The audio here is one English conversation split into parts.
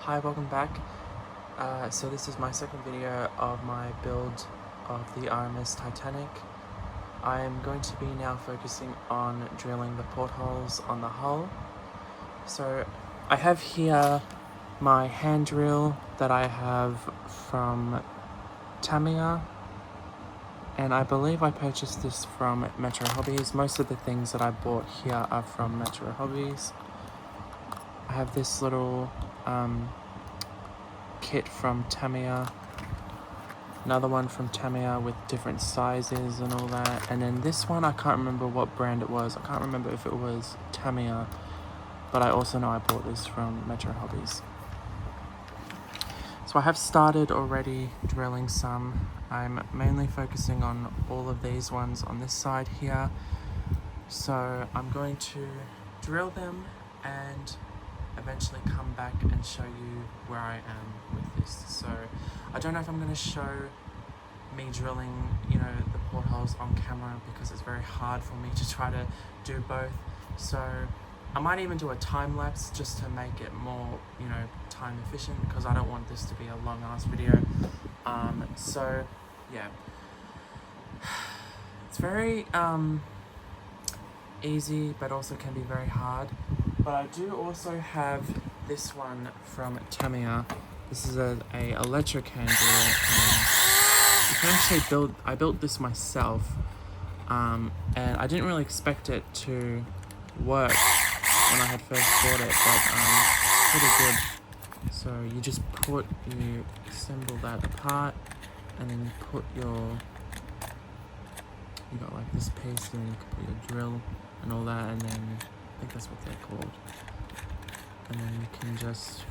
Hi, welcome back. So this is my second video of my build of the RMS Titanic. I'm going to be now focusing on drilling the portholes on the hull. So I have here my hand drill that I have from Tamiya, and I believe I purchased this from Metro Hobbies. Most of the things that I bought here are from Metro Hobbies. I have this little kit from Tamiya, another one from Tamiya with different sizes and all that, and then this one I can't remember what brand it was. I can't remember if it was Tamiya, but I also know I bought this from Metro Hobbies. So I have started already drilling some. I'm mainly focusing on all of these ones on this side here, so I'm going to drill them and eventually come back and show you where I am with this. So I don't know if I'm going to show me drilling, the portholes on camera, because it's very hard for me to try to do both. So I might even do a time lapse just to make it more, time efficient, because I don't want this to be a long ass video. So yeah, it's very easy, but also can be very hard. But I do also have this one from Tamiya. This is a electric hand drill. You can actually I built this myself, and I didn't really expect it to work when I had first bought it, but pretty good. So you assemble that apart, and then you got like this piece, and then you can put your drill and all that, and then I think that's what they're called. And then you can just,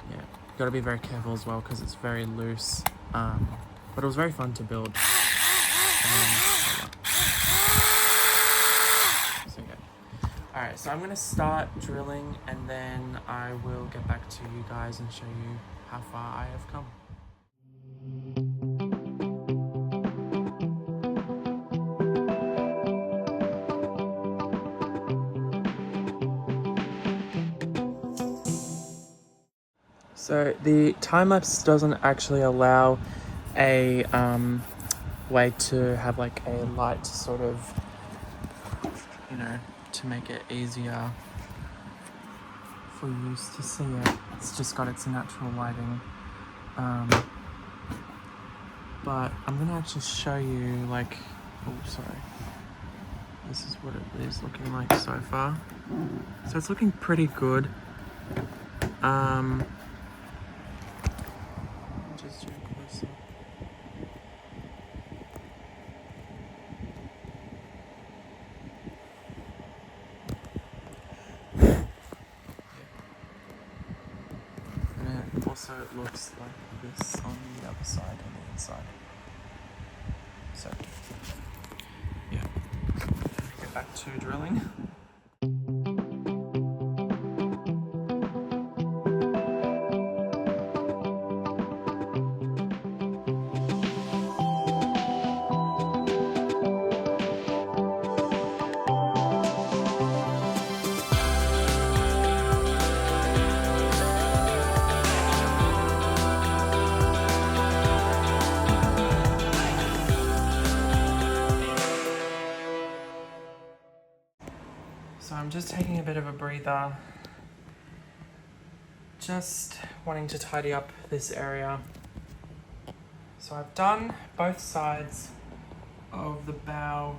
you gotta be very careful as well, because it's very loose. But it was very fun to build. So yeah. Alright, so I'm gonna start drilling, and then I will get back to you guys and show you how far I have come. So the time-lapse doesn't actually allow a way to have like a light sort of, to make it easier for you to see it. It's just got its natural lighting. But I'm gonna actually show you this is what it is looking like so far. So it's looking pretty good. Just zoom closer. And it also looks like this on the other side, on the inside. So, yeah. Get back to drilling. So I'm just taking a bit of a breather, just wanting to tidy up this area. So I've done both sides of the bow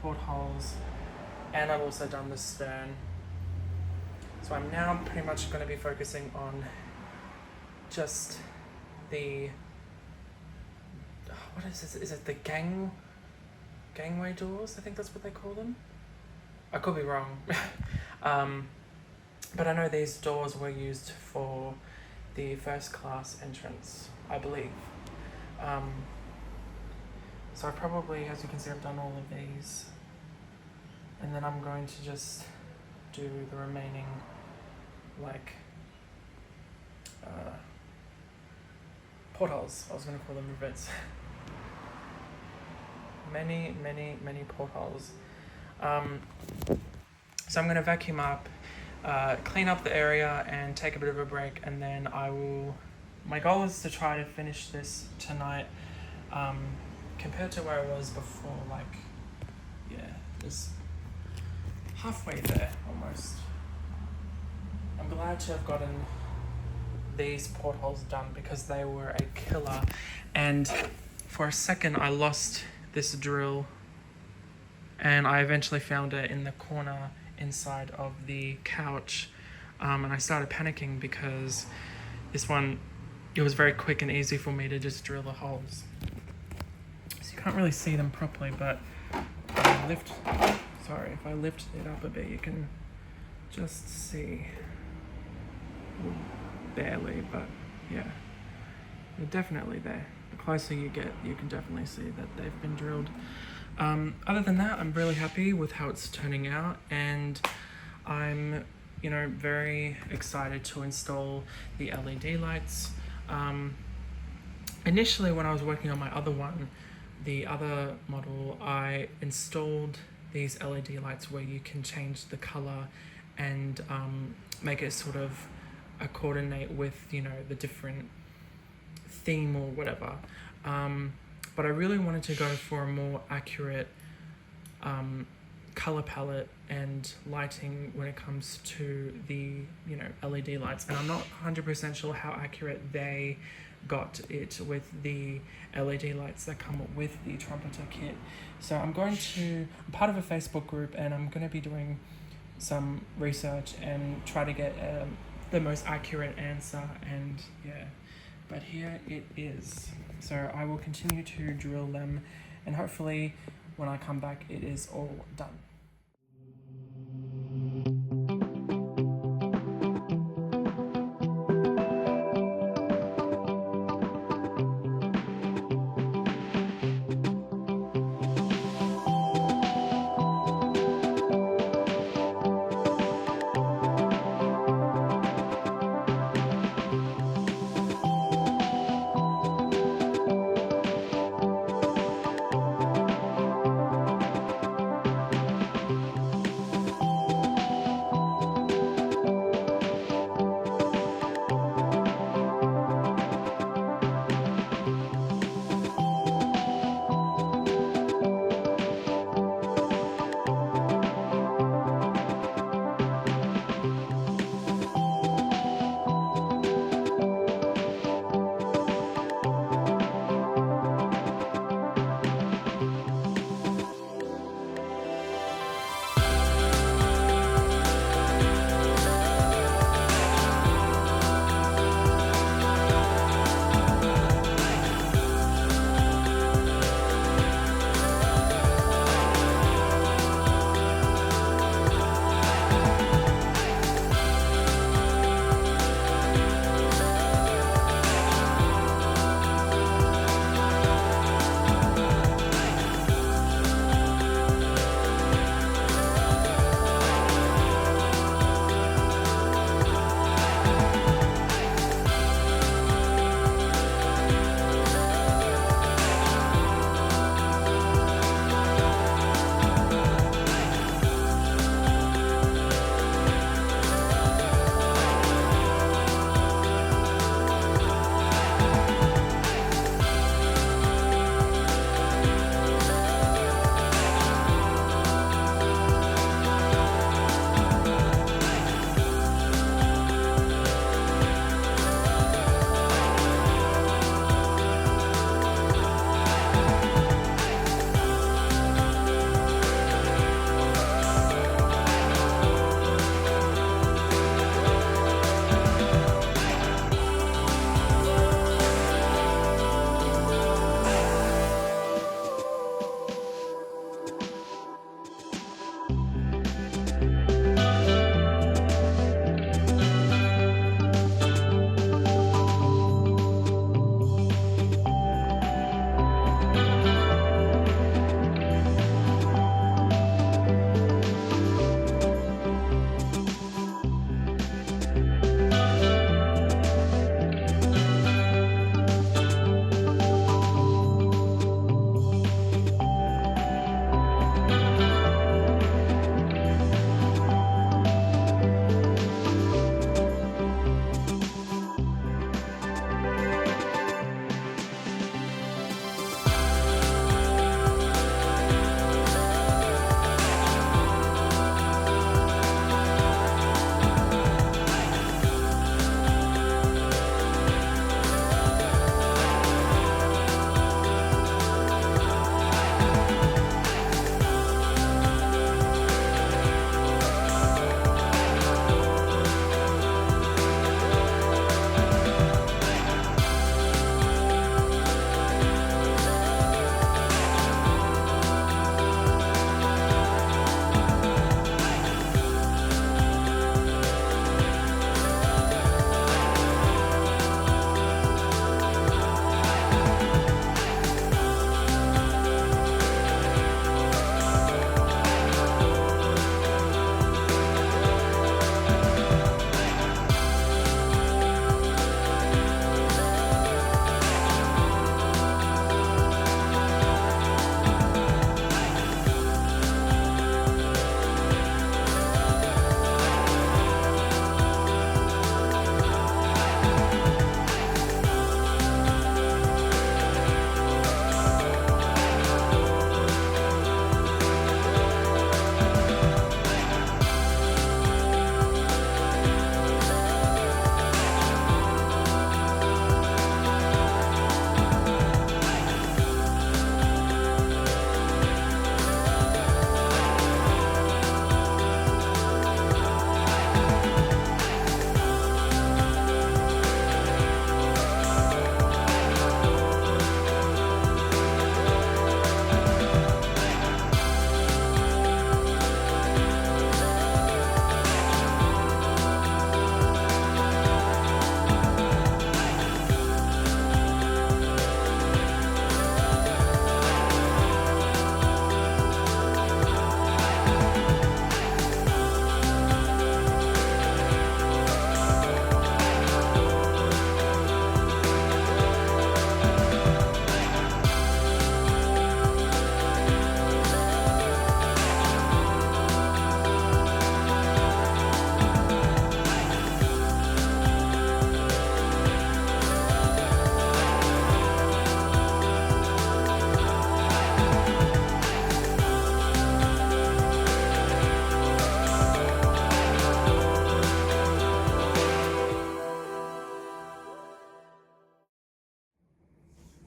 portholes, and I've also done the stern. So I'm now pretty much going to be focusing on just the, what is this? Is it the gangway doors? I think that's what they call them. I could be wrong. But I know these doors were used for the first class entrance, I believe. So I probably, as you can see, I've done all of these. And then I'm going to just do the remaining, portholes. I was going to call them rivets. Many portholes. So I'm going to vacuum up clean up the area and take a bit of a break, and then my goal is to try to finish this tonight. Compared to where I was before, like, yeah, it's halfway there almost. I'm glad to have gotten these portholes done because they were a killer, and for a second I lost this drill, and I eventually found it in the corner inside of the couch, and I started panicking because this one, it was very quick and easy for me to just drill the holes. So you can't really see them properly, but if I lift it up a bit, you can just see. Barely, but yeah, they're definitely there. The closer you get, you can definitely see that they've been drilled. Other than that, I'm really happy with how it's turning out, and I'm, very excited to install the LED lights. Initially, when I was working on my other one, the other model, I installed these LED lights where you can change the color and make it sort of coordinate with, the different theme or whatever. But I really wanted to go for a more accurate color palette and lighting when it comes to the, LED lights. And I'm not 100% sure how accurate they got it with the LED lights that come with the Trumpeter kit. So I'm part of a Facebook group, and I'm going to be doing some research and try to get the most accurate answer, and yeah, but here it is. So I will continue to drill them, and hopefully when I come back it is all done.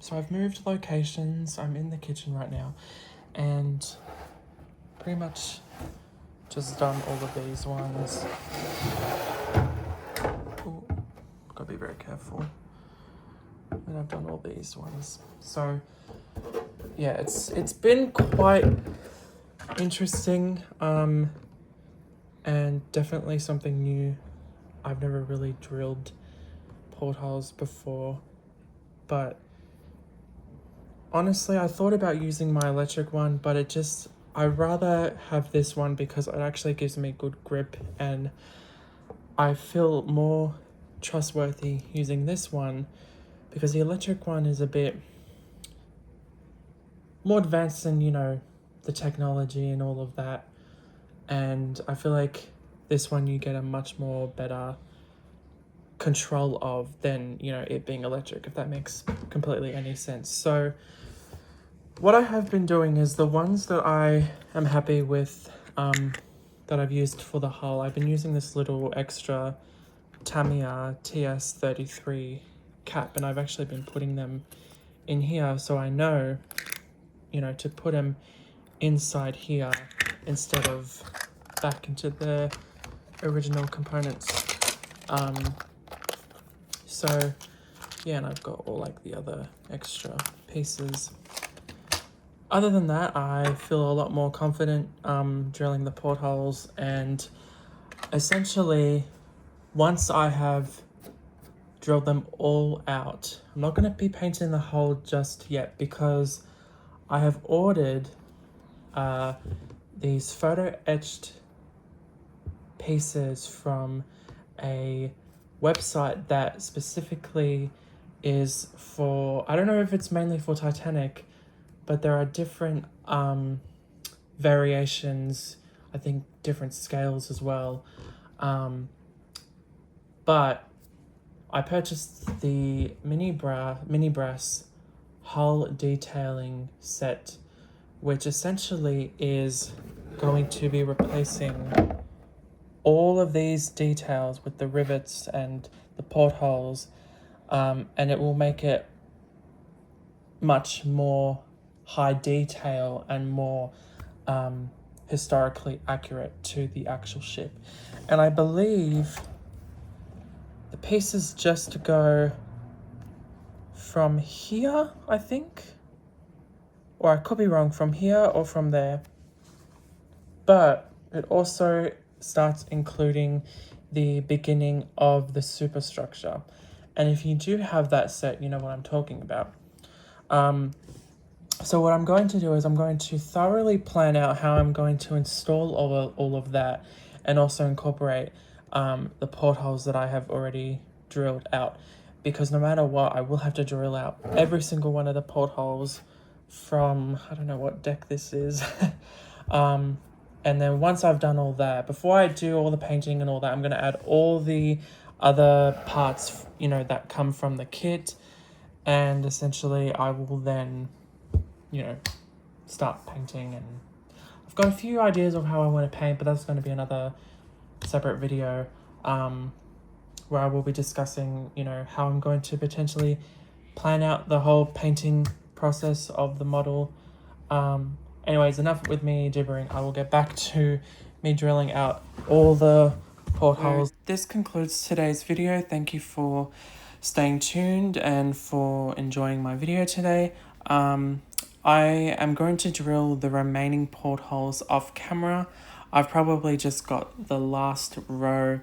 So I've moved locations. I'm in the kitchen right now, and pretty much just done all of these ones. Ooh, gotta be very careful. And I've done all these ones. So yeah, it's been quite interesting, and definitely something new. I've never really drilled portholes before, but honestly, I thought about using my electric one, but I'd rather have this one because it actually gives me good grip, and I feel more trustworthy using this one because the electric one is a bit more advanced than, the technology and all of that. And I feel like this one you get a much more better control of than, it being electric, if that makes completely any sense. So what I have been doing is the ones that I am happy with, that I've used for the hull, I've been using this little extra Tamiya TS33 cap, and I've actually been putting them in here so I know, to put them inside here instead of back into the original components. So yeah, and I've got all like the other extra pieces. Other than that, I feel a lot more confident drilling the portholes, and essentially once I have drilled them all out, I'm not going to be painting the hole just yet because I have ordered these photo etched pieces from a website that specifically is for, I don't know if it's mainly for Titanic, but there are different variations, I think different scales as well. But I purchased the mini brass hull detailing set, which essentially is going to be replacing all of these details with the rivets and the portholes, and it will make it much more high detail and more historically accurate to the actual ship. And I believe the pieces just go from here, I think, or I could be wrong, from here or from there, but it also starts including the beginning of the superstructure. And if you do have that set, you know what I'm talking about. So what I'm going to do is I'm going to thoroughly plan out how I'm going to install all of that, and also incorporate the portholes that I have already drilled out, because no matter what, I will have to drill out every single one of the portholes from, I don't know what deck this is. And then once I've done all that, before I do all the painting and all that, I'm going to add all the other parts, that come from the kit. And essentially I will then, start painting. And I've got a few ideas of how I want to paint, but that's going to be another separate video, where I will be discussing, how I'm going to potentially plan out the whole painting process of the model. Anyways, enough with me gibbering. I will get back to me drilling out all the portholes. This concludes today's video. Thank you for staying tuned and for enjoying my video today. I am going to drill the remaining portholes off camera. I've probably just got the last row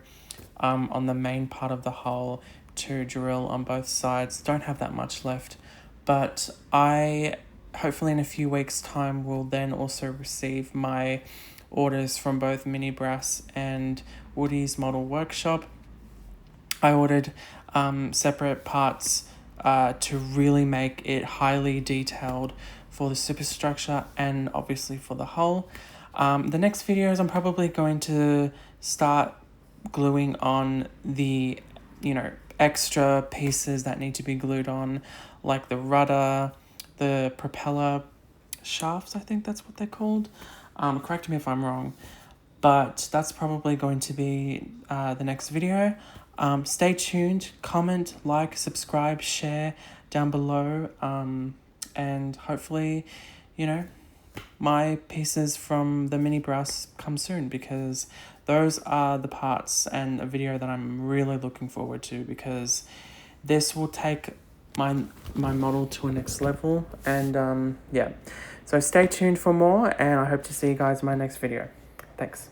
on the main part of the hull to drill on both sides. Don't have that much left, but I hopefully in a few weeks' time will then also receive my orders from both Mini Brass and Woody's Model Workshop. I ordered separate parts to really make it highly detailed for the superstructure and obviously for the hull. The next videos I'm probably going to start gluing on the, extra pieces that need to be glued on, like the rudder, the propeller shafts, I think that's what they're called. Correct me if I'm wrong, but that's probably going to be the next video. Stay tuned, comment, like, subscribe, share, down below, and hopefully, you know, my pieces from the mini brows come soon, because those are the parts and a video that I'm really looking forward to, because this will take my model to a next level. And yeah, so stay tuned for more, and I hope to see you guys in my next video. Thanks.